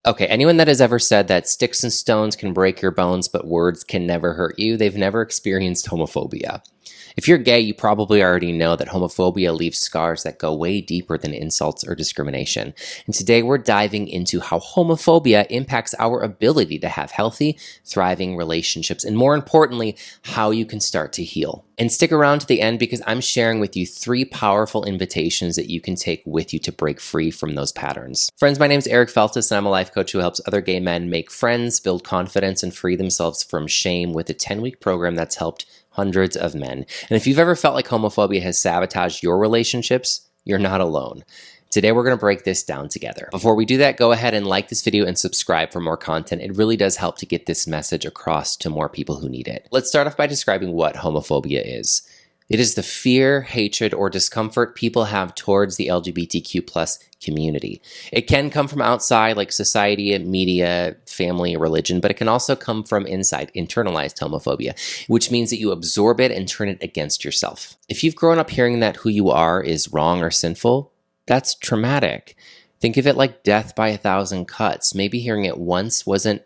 Okay, anyone that has ever said that sticks and stones can break your bones, but words can never hurt you, they've never experienced homophobia. If you're gay, you probably already know that homophobia leaves scars that go way deeper than insults or discrimination. And today we're diving into how homophobia impacts our ability to have healthy, thriving relationships, and more importantly, how you can start to heal. And stick around to the end because I'm sharing with you 3 powerful invitations that you can take with you to break free from those patterns. Friends, my name is Eric Feltus and I'm a life coach who helps other gay men make friends, build confidence, and free themselves from shame with a 10-week program that's helped hundreds of men. And if you've ever felt like homophobia has sabotaged your relationships, you're not alone. Today, we're going to break this down together. Before we do that, go ahead and like this video and subscribe for more content. It really does help to get this message across to more people who need it. Let's start off by describing what homophobia is. It is the fear, hatred, or discomfort people have towards the LGBTQ plus community. It can come from outside, like society, media, family, religion, but it can also come from inside, internalized homophobia, which means that you absorb it and turn it against yourself. If you've grown up hearing that who you are is wrong or sinful, that's traumatic. Think of it like death by 1,000 cuts. Maybe hearing it once wasn't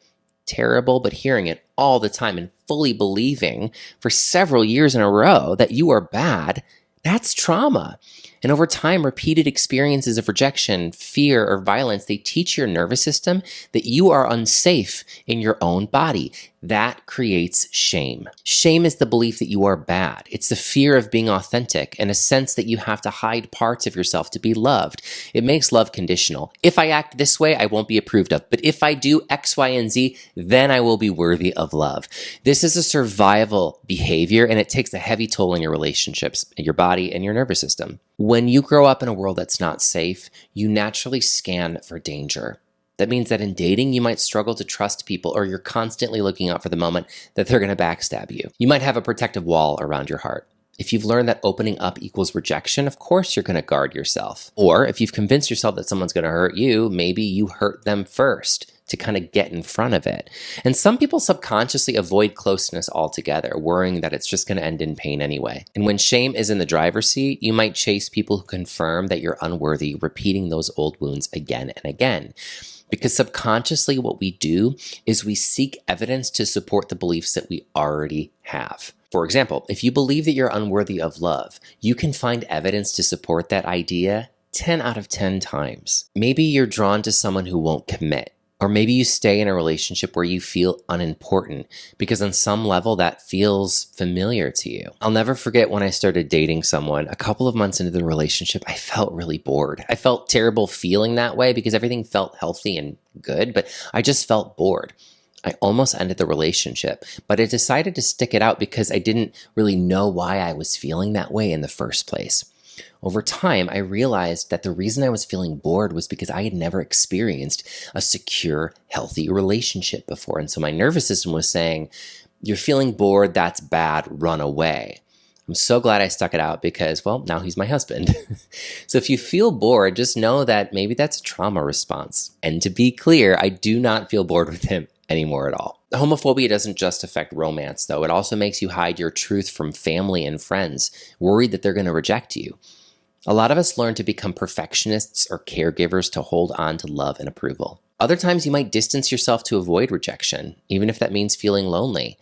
terrible, but hearing it all the time and fully believing for several years in a row that you are bad, that's trauma. And over time, repeated experiences of rejection, fear, or violence, they teach your nervous system that you are unsafe in your own body. That creates shame. Shame is the belief that you are bad. It's the fear of being authentic and a sense that you have to hide parts of yourself to be loved. It makes love conditional. If I act this way, I won't be approved of. But if I do X, Y, and Z, then I will be worthy of love. This is a survival behavior, and it takes a heavy toll on your relationships, your body, and your nervous system. When you grow up in a world that's not safe, you naturally scan for danger. That means that in dating, you might struggle to trust people, or you're constantly looking out for the moment that they're going to backstab you. You might have a protective wall around your heart. If you've learned that opening up equals rejection, of course you're going to guard yourself. Or if you've convinced yourself that someone's going to hurt you, maybe you hurt them first to kind of get in front of it. And some people subconsciously avoid closeness altogether, worrying that it's just going to end in pain anyway. And when shame is in the driver's seat, you might chase people who confirm that you're unworthy, repeating those old wounds again and again. Because subconsciously what we do is we seek evidence to support the beliefs that we already have. For example, if you believe that you're unworthy of love, you can find evidence to support that idea 10 out of 10 times. Maybe you're drawn to someone who won't commit. Or maybe you stay in a relationship where you feel unimportant because on some level that feels familiar to you. I'll never forget when I started dating someone. A couple of months into the relationship, I felt really bored. I felt terrible feeling that way because everything felt healthy and good, but I just felt bored. I almost ended the relationship, but I decided to stick it out because I didn't really know why I was feeling that way in the first place. Over time, I realized that the reason I was feeling bored was because I had never experienced a secure, healthy relationship before. And so my nervous system was saying, you're feeling bored, that's bad, run away. I'm so glad I stuck it out because, well, now he's my husband. So if you feel bored, just know that maybe that's a trauma response. And to be clear, I do not feel bored with him anymore at all. The homophobia doesn't just affect romance, though. It also makes you hide your truth from family and friends, worried that they're going to reject you. A lot of us learn to become perfectionists or caregivers to hold on to love and approval. Other times you might distance yourself to avoid rejection, even if that means feeling lonely.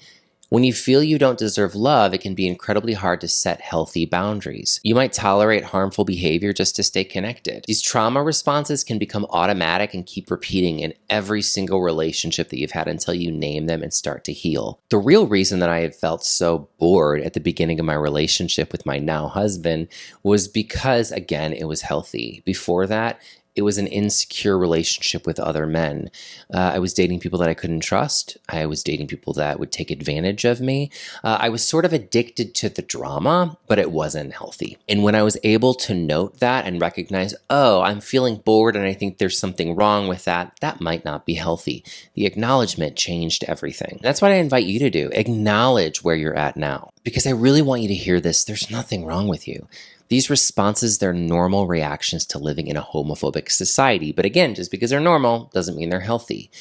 When you feel you don't deserve love, it can be incredibly hard to set healthy boundaries. You might tolerate harmful behavior just to stay connected. These trauma responses can become automatic and keep repeating in every single relationship that you've had until you name them and start to heal. The real reason that I had felt so bored at the beginning of my relationship with my now husband was because, again, it was healthy. Before that, it was an insecure relationship with other men. I was dating people that I couldn't trust. I was dating people that would take advantage of me. I was sort of addicted to the drama, but it wasn't healthy. And when I was able to note that and recognize, oh, I'm feeling bored and I think there's something wrong with that, that might not be healthy. The acknowledgement changed everything. That's what I invite you to do. Acknowledge where you're at now. Because I really want you to hear this. There's nothing wrong with you. These responses, they're normal reactions to living in a homophobic society. But again, just because they're normal doesn't mean they're healthy.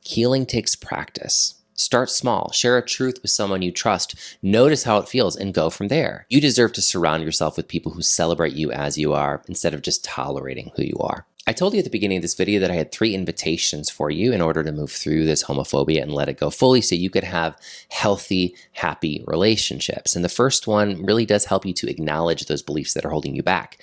Healing takes practice. Start small. Share a truth with someone you trust. Notice how it feels and go from there. You deserve to surround yourself with people who celebrate you as you are instead of just tolerating who you are. I told you at the beginning of this video that I had 3 invitations for you in order to move through this homophobia and let it go fully so you could have healthy, happy relationships. And the first one really does help you to acknowledge those beliefs that are holding you back.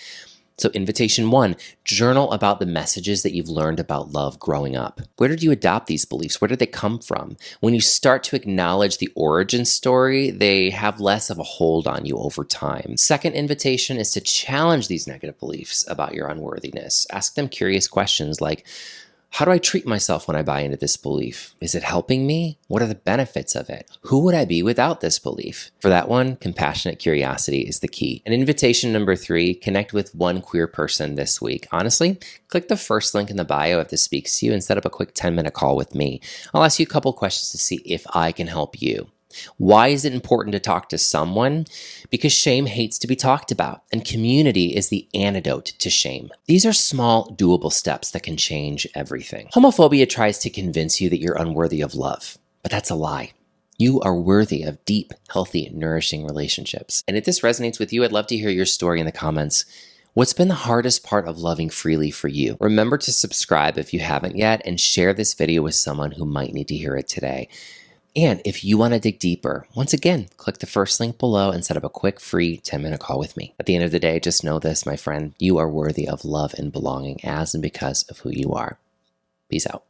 So invitation 1, journal about the messages that you've learned about love growing up. Where did you adopt these beliefs? Where did they come from? When you start to acknowledge the origin story, they have less of a hold on you over time. Second invitation is to challenge these negative beliefs about your unworthiness. Ask them curious questions like, how do I treat myself when I buy into this belief? Is it helping me? What are the benefits of it? Who would I be without this belief? For that one, compassionate curiosity is the key. And invitation number 3, connect with one queer person this week. Honestly, click the first link in the bio if this speaks to you and set up a quick 10-minute call with me. I'll ask you a couple questions to see if I can help you. Why is it important to talk to someone? Because shame hates to be talked about, and community is the antidote to shame. These are small, doable steps that can change everything. Homophobia tries to convince you that you're unworthy of love, but that's a lie. You are worthy of deep, healthy, nourishing relationships. And if this resonates with you, I'd love to hear your story in the comments. What's been the hardest part of loving freely for you? Remember to subscribe if you haven't yet, and share this video with someone who might need to hear it today. And if you want to dig deeper, once again, click the first link below and set up a quick free 10-minute call with me. At the end of the day, just know this, my friend, you are worthy of love and belonging as and because of who you are. Peace out.